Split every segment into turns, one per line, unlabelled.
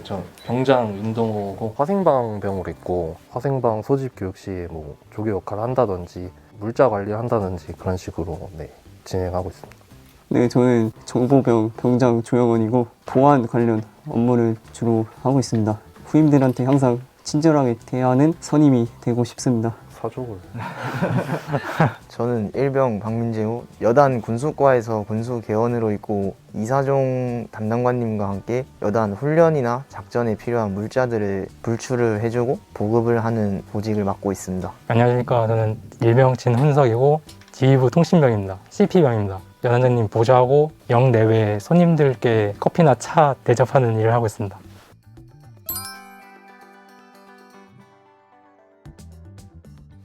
저 병장 운동호고 화생방병으로 있고 화생방 소집 교육 시에 뭐 조교 역할을 한다든지 물자 관리를 한다든지 그런 식으로 진행하고 있습니다.
네, 저는 정보병 병장 조영원이고 보안 관련 업무를 주로 하고 있습니다. 후임들한테 항상 친절하게 대하는 선임이 되고 싶습니다.
사족을.
저는 일병 박민재우, 여단 군수과에서 군수 개원으로 있고 이사종 담당관님과 함께 여단 훈련이나 작전에 필요한 물자들을 불출을 해주고 보급을 하는 보직을 맡고 있습니다.
안녕하십니까. 저는 일병 진훈석이고 지휘부 통신병입니다. CP병입니다. 연원장님 보좌하고 영 내외 손님들께 커피나 차 대접하는 일을 하고 있습니다.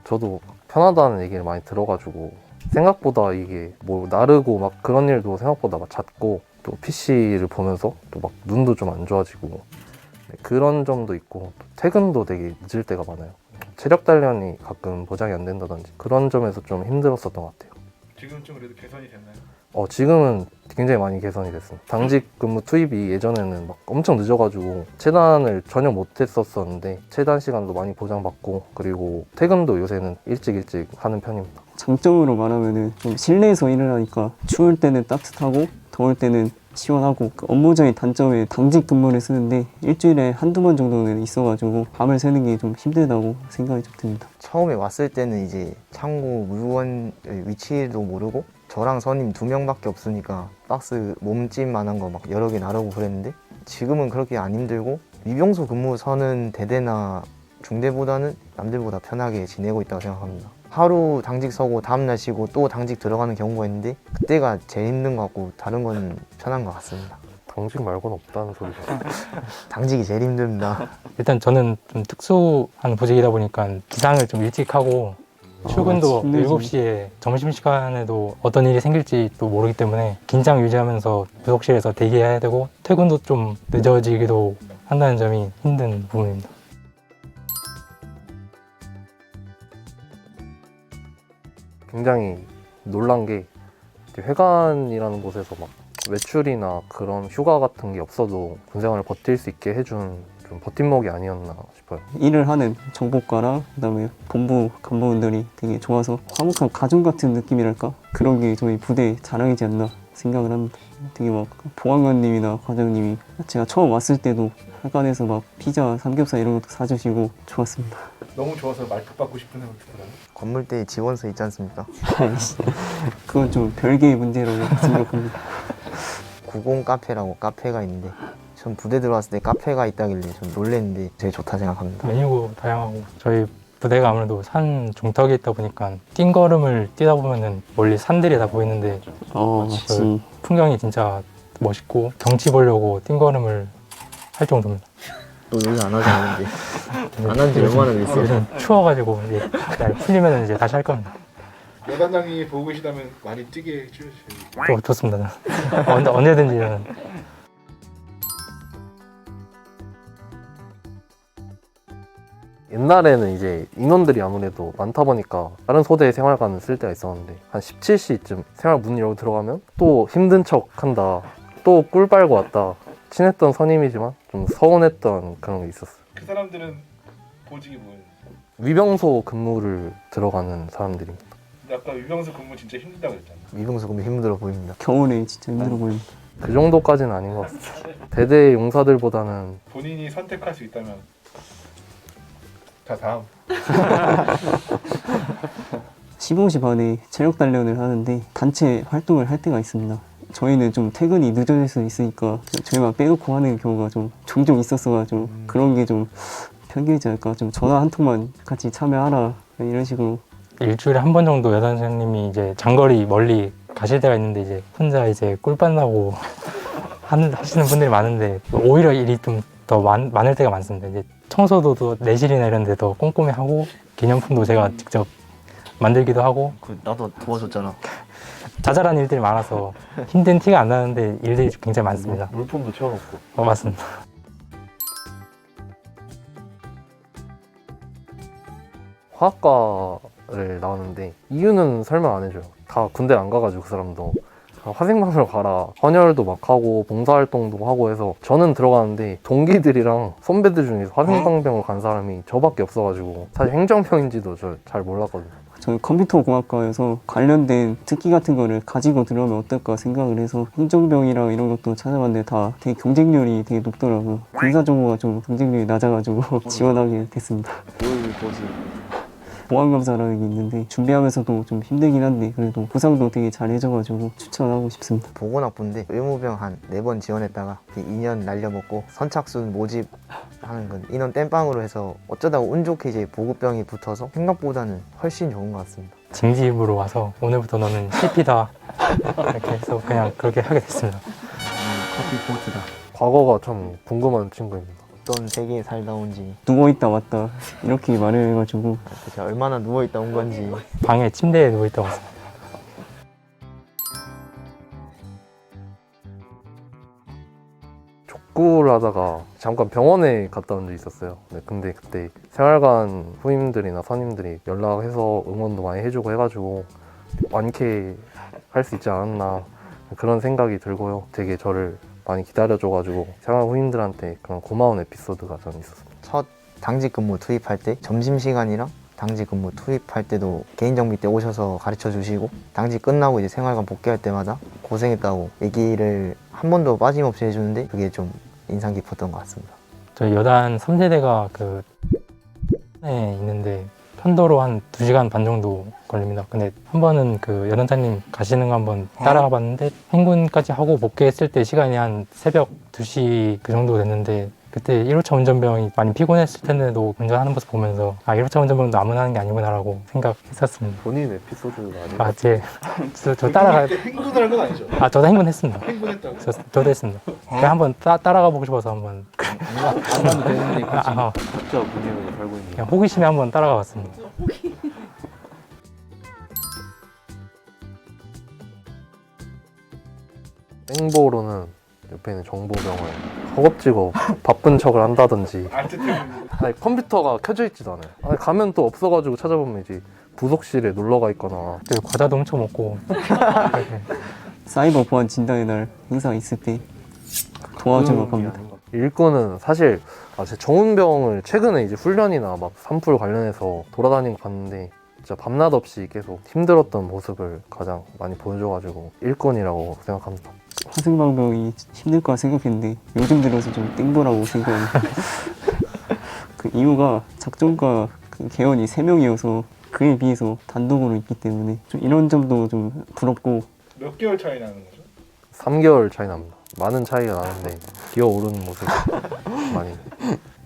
저도 편하다는 얘기를 많이 들어가지고 생각보다 이게 뭐 나르고 막 그런 일도 생각보다 막 잦고 또 PC를 보면서 또 막 눈도 좀 안 좋아지고 그런 점도 있고 또 퇴근도 되게 늦을 때가 많아요. 체력 단련이 가끔 보장이 안 된다든지 그런 점에서 좀 힘들었었던 것 같아요.
지금 좀 그래도 개선이 됐나요?
지금은 굉장히 많이 개선이 됐습니다. 당직 근무 투입이 예전에는 막 엄청 늦어가지고 체단을 전혀 못했었는데 체단 시간도 많이 보장받고 그리고 퇴근도 요새는 일찍 하는 편입니다.
장점으로 말하면은 좀 실내에서 일을 하니까 추울 때는 따뜻하고 더울 때는 시원하고 그 업무적인 단점에 당직 근무를 쓰는데 일주일에 한두 번 정도는 있어가지고 밤을 새는 게 좀 힘들다고 생각이 좀 듭니다.
처음에 왔을 때는 이제 창고 물건 위치도 모르고 저랑 선임 2명밖에 없으니까 박스 몸집만한 거 막 여러 개 나르고 그랬는데 지금은 그렇게 안 힘들고 위병소 근무 서는 대대나 중대보다는 남들보다 편하게 지내고 있다고 생각합니다. 하루 당직 서고 다음날 쉬고 또 당직 들어가는 경우가 있는데 그때가 제일 힘든 것 같고 다른 건 편한 것 같습니다.
당직 말고는 없다는 소리죠.
당직이 제일 힘듭니다.
일단 저는 좀 특수한 보직이다 보니까 기상을 좀 일찍 하고 출근도
힘들지.
7시에 점심시간에도 어떤 일이 생길지 또 모르기 때문에 긴장 유지하면서 부속실에서 대기해야 되고 퇴근도 좀 늦어지기도 한다는 점이 힘든 부분입니다.
굉장히 놀란 게 회관이라는 곳에서 막 외출이나 그런 휴가 같은 게 없어도 군생활을 버틸 수 있게 해준 좀 버팀목이 아니었나 싶어요.
일을 하는 정보과랑 그다음에 본부 간부분들이 되게 좋아서 화목한 가족 같은 느낌이랄까? 그런 게 저희 부대의 자랑이지 않나 생각을 합니다. 되게 막 보안관님이나 과장님이 제가 처음 왔을 때도 회관에서 막 피자, 삼겹살 이런 것도 사주시고 좋았습니다.
너무 좋아서 말뚝 받고 싶은 생각 들어요.
건물대에 지원서 있지 않습니까?
그건 좀 별개의 문제라고 생각합니다.
90 카페라고 카페가 있는데 전 부대 들어왔을 때 카페가 있다길래 좀 놀랬는데 되게 좋다 생각합니다.
메뉴도 다양하고 저희 부대가 아무래도 산 중턱에 있다 보니까 띵걸음을 뛰다 보면은 멀리 산들이 다 보이는데
맞지.
풍경이 진짜 멋있고 경치 보려고 띵걸음을 할 정도입니다.
너 요새 안 하지 않는데 안 한 지 얼마나 됐어요?
요즘 추워가지고 이제 날 풀리면 이제 다시 할 겁니다.
여단장이 보고 계시다면 많이 뛰게 해주셔야죠.
좋습니다. 언제든지 저는.
옛날에는 이제 인원들이 아무래도 많다 보니까 다른 소대 생활관을 쓸 때가 있었는데 한 17시쯤 생활 문 열고 들어가면 또 힘든 척 한다, 또 꿀 빨고 왔다. 친했던 선임이지만 좀 서운했던 그런 게 있었어요.
그 사람들은 보직이 뭐예요?
위병소 근무를 들어가는 사람들입니다.
근데 아까 유병수 근무 진짜 힘들다고 그랬잖아요.
위병소 근무 힘들어 보입니다.
겨울에 진짜 힘들어 보입니다.
그 정도까지는 아닌 것 같습니다. 대대 용사들보다는
본인이 선택할 수 있다면 자 다음
15시 반에 체력 단련을 하는데 단체 활동을 할 때가 있습니다. 저희는 좀 퇴근이 늦어질 수 있으니까 저희만 빼놓고 하는 경우가 좀 종종 있었어가지고 그런 게 좀 편견이지 않을까. 좀 전화 한 통만 같이 참여하라 이런 식으로.
일주일에 한 번 정도 여단장님이 이제 장거리 멀리 가실 때가 있는데 이제 혼자 이제 꿀빤다고 하시는 분들이 많은데 오히려 일이 좀 더 많을 때가 많습니다. 이제 청소도 또 내실이나 이런 데 더 꼼꼼히 하고 기념품도 제가 직접 만들기도 하고
나도 도와줬잖아.
자잘한 일들이 많아서 힘든 티가 안 나는데 일들이 굉장히 많습니다.
물품도 채워놓고.
맞습니다.
화학과를 나왔는데 이유는 설명 안 해줘요. 다 군대 안 가가지고 그 사람도 화생방으로 가라. 헌혈도 막 하고 봉사활동도 하고 해서 저는 들어가는데 동기들이랑 선배들 중에서 화생방병을 간 사람이 저밖에 없어가지고 사실 행정병인지도 저 잘 몰랐거든요.
저는 컴퓨터공학과여서 관련된 특기 같은 거를 가지고 들어오면 어떨까 생각을 해서 행정병이랑 이런 것도 찾아봤는데 다 되게 경쟁률이 되게 높더라고요. 군사 정보가 좀 경쟁률이 낮아가지고 지원하게 됐습니다. 보안검사라는 게 있는데 준비하면서도 좀 힘들긴 한데 그래도 보상도 되게 잘 해줘가지고 추천하고 싶습니다.
보건학부인데 의무병 한 4번 지원했다가 2년 날려먹고 선착순 모집하는 건 인원 땜빵으로 해서 어쩌다가 운 좋게 이제 보급병이 붙어서 생각보다는 훨씬 좋은 것 같습니다.
징집으로 와서 오늘부터 너는 CP다 이렇게 해서 그냥 그렇게 하게 됐습니다.
과거가 참 궁금한 친구입니다.
어떤 세계에 살다 온지
누워있다 왔다 이렇게 말을 해가지고
제가 얼마나 누워있다 온 건지
방에 침대에 누워있다고 왔습니다.
족구를 하다가 잠깐 병원에 갔다 온 적이 있었어요. 네, 근데 그때 생활관 후임들이나 선임들이 연락해서 응원도 많이 해주고 해가지고 완쾌할 수 있지 않았나 그런 생각이 들고요. 되게 저를 많이 기다려줘가지고 생활 후임들한테 그런 고마운 에피소드가 저는 있었습니다.
첫 당직 근무 투입할 때 점심시간이랑 당직 근무 투입할 때도 개인정비 때 오셔서 가르쳐 주시고 당직 끝나고 이제 생활관 복귀할 때마다 고생했다고 얘기를 한 번도 빠짐없이 해주는데 그게 좀 인상 깊었던 것 같습니다.
저희 여단 3세대가 그 있는데 편도로 한 2시간 반 정도 걸립니다. 근데 한 번은 그 여단장님 가시는 거 한번 따라가 봤는데 행군까지 하고 복귀했을 때 시간이 한 새벽 2시 그 정도 됐는데 그때 1호차 운전병이 많이 피곤했을 텐데도 운전하는 모습 보면서 아 1호차 운전병도 아무나 하는 게 아니구나라고 생각했었습니다.
본인 에피소드가 아니고
아, 저 따라가
행군을 한 건 아니죠?
아 저도 행군했습니다.
행군했다고.
저도 했습니다. 그냥 한번 따라가 보고 싶어서 한번
안 가도 되는데
아,
각자 분위기를 살고 있는
그냥 호기심에 한번 따라가 봤습니다.
행보로는 옆에 있는 정보병을 허겁지겁 바쁜 척을 한다든지 아니, 컴퓨터가 켜져 있지도 않아요. 아니, 가면 또 없어가지고 찾아보면 이제 부속실에 놀러가 있거나
그때 과자도 엄청 먹고 이렇게.
사이버 보안 진단의 날 행사 있을 때 도와주러 갑니다.
일꾼은 사실 제 정운병을 최근에 이제 훈련이나 막 산불 관련해서 돌아다니는 거 봤는데 진짜 밤낮 없이 계속 힘들었던 모습을 가장 많이 보여줘가지고 일꾼이라고 생각합니다.
화생방병이 힘들 거라 생각했는데 요즘 들어서 좀 땡보라고 생각합니다. 그 이유가 작전과 그 개원이 3명이어서 그에 비해서 단독으로 있기 때문에 좀 이런 점도 좀 부럽고.
몇 개월 차이 나는 거죠?
3개월 차이 납니다. 많은 차이가 나는데 기어오르는 모습 많이.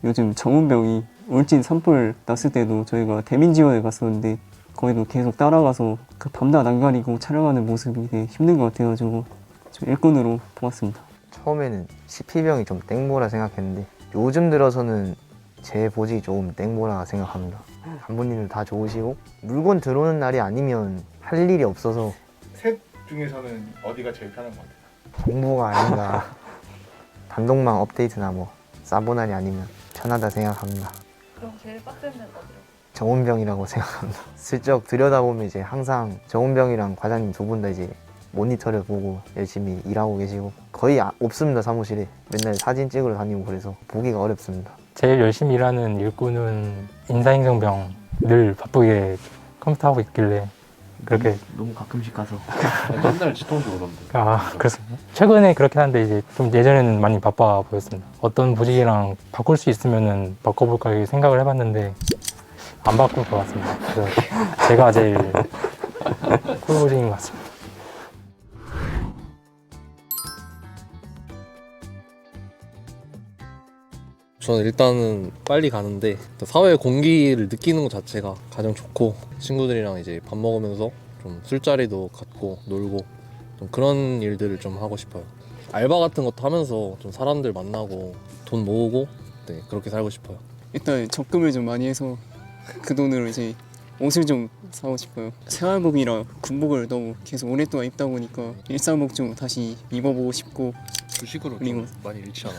요즘 정운병이 울진 산불 났을 때도 저희가 대민 지원에 갔었는데 거기도 계속 따라가서 그 밤낮 안 가리고 촬영하는 모습이 되게 힘든 것 같아가지고 좀 일꾼으로 뽑았습니다.
처음에는 CP병이 좀 땡보라 생각했는데 요즘 들어서는 제 보직이 조금 땡보라 생각합니다. 간부님들 다 좋으시고 물건 들어오는 날이 아니면 할 일이 없어서
셋 중에서는 어디가 제일 편한 것 같아요?
정보가 아닌가 단독망 업데이트나 뭐 사보날이 아니면 편하다 생각합니다.
그럼 제일 빡센 데는 어디요?
정운병이라고 생각합니다. 슬쩍 들여다보면 이제 항상 정운병이랑 과장님 두 분 다 이제 모니터를 보고 열심히 일하고 계시고 거의 없습니다. 사무실에 맨날 사진 찍으러 다니고 그래서 보기가 어렵습니다.
제일 열심히 일하는 일꾼은 인사행정병 늘 바쁘게 컴퓨터 하고 있길래 그렇게
너무 가끔씩 가서
맨날 뒤통수 오던데.
그래서 최근에 그렇게 하는데 이제 좀 예전에는 많이 바빠 보였습니다. 어떤 보직이랑 바꿀 수 있으면은 바꿔볼까 이렇게 생각을 해봤는데 안 바꿀 것 같습니다. 그래서 제가 제일 꿀 보직인 것 같습니다.
저는 일단은 빨리 가는데 사회 공기를 느끼는 것 자체가 가장 좋고 친구들이랑 이제 밥 먹으면서 좀 술자리도 갖고 놀고 좀 그런 일들을 좀 하고 싶어요. 알바 같은 것도 하면서 좀 사람들 만나고 돈 모으고 네, 그렇게 살고 싶어요.
일단 적금을 좀 많이 해서 그 돈으로 이제 옷을 좀 사고 싶어요. 생활복이랑 군복을 너무 계속 오랫동안 입다 보니까 일상복 좀 다시 입어보고 싶고.
주식으로
그리고
좀 많이 잃지 않아?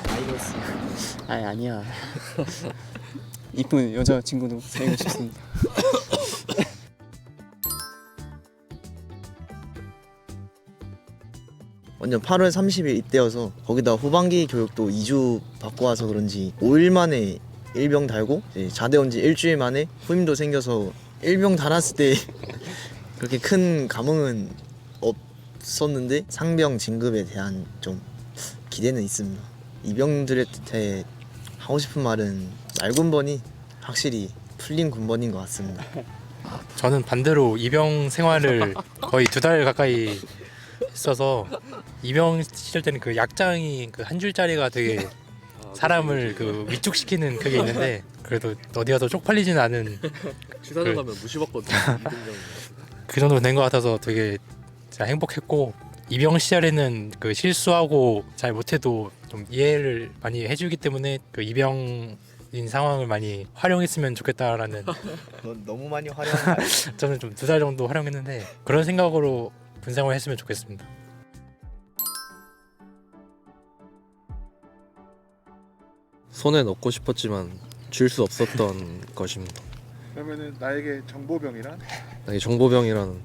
아이러스. 아니야. 이쁜 여자친구도 사귀고 싶습니다.
완전 8월 30일 입대여서 거기다 후반기 교육도 2주 받고 와서 그런지 5일 만에 일병 달고 이제 자대 온 지 일주일 만에 후임도 생겨서 일병 달았을 때 그렇게 큰 감흥은 없었는데 상병 진급에 대한 좀 기대는 있습니다. 이병들한테 하고 싶은 말은 말군번이 확실히 풀린 군번인 것 같습니다.
저는 반대로 입영 생활을 거의 2달 가까이 했어서 입영 시절 때는 그 약장이 그 한 줄짜리가 되게 사람을 그 위축시키는 그게 있는데 그래도 어디 가서 쪽팔리지는 않은
지사장 가면 무시받거든요.
그 정도 된 것 같아서 되게 진짜 행복했고 입영 시절에는 그 실수하고 잘 못해도 좀 이해를 많이 해주기 때문에 그 입영인 상황을 많이 활용했으면 좋겠다라는
넌 너무 많이 활용한 거
저는 좀 2달 정도 활용했는데 그런 생각으로 군생활 했으면 좋겠습니다.
손에 넣고 싶었지만 줄 수 없었던 것입니다.
그러면은 나에게 정보병이란?
나의 정보병이라는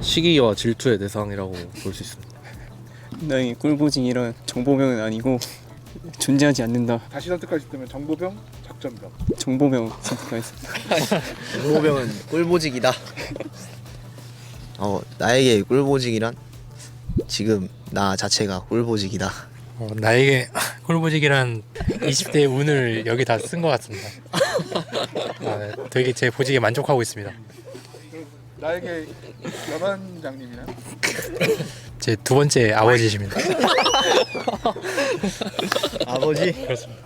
시기와 질투의 대상이라고 볼 수 있습니다.
나의 꿀보징이란 정보병은 아니고 존재하지 않는다.
다시 선택할 수 있다면 정보병, 작전병.
정보병 선택하겠습니다.
정보병은 꿀보직이다. 나에게 꿀보직이란 지금 나 자체가 꿀보직이다.
나에게 꿀보직이란 20대의 운을 여기 다 쓴 것 같습니다. 되게 제 보직에 만족하고 있습니다.
나에게 연원장님이란?
제 2번째 아버지십니다.
아버지?
그렇습니다.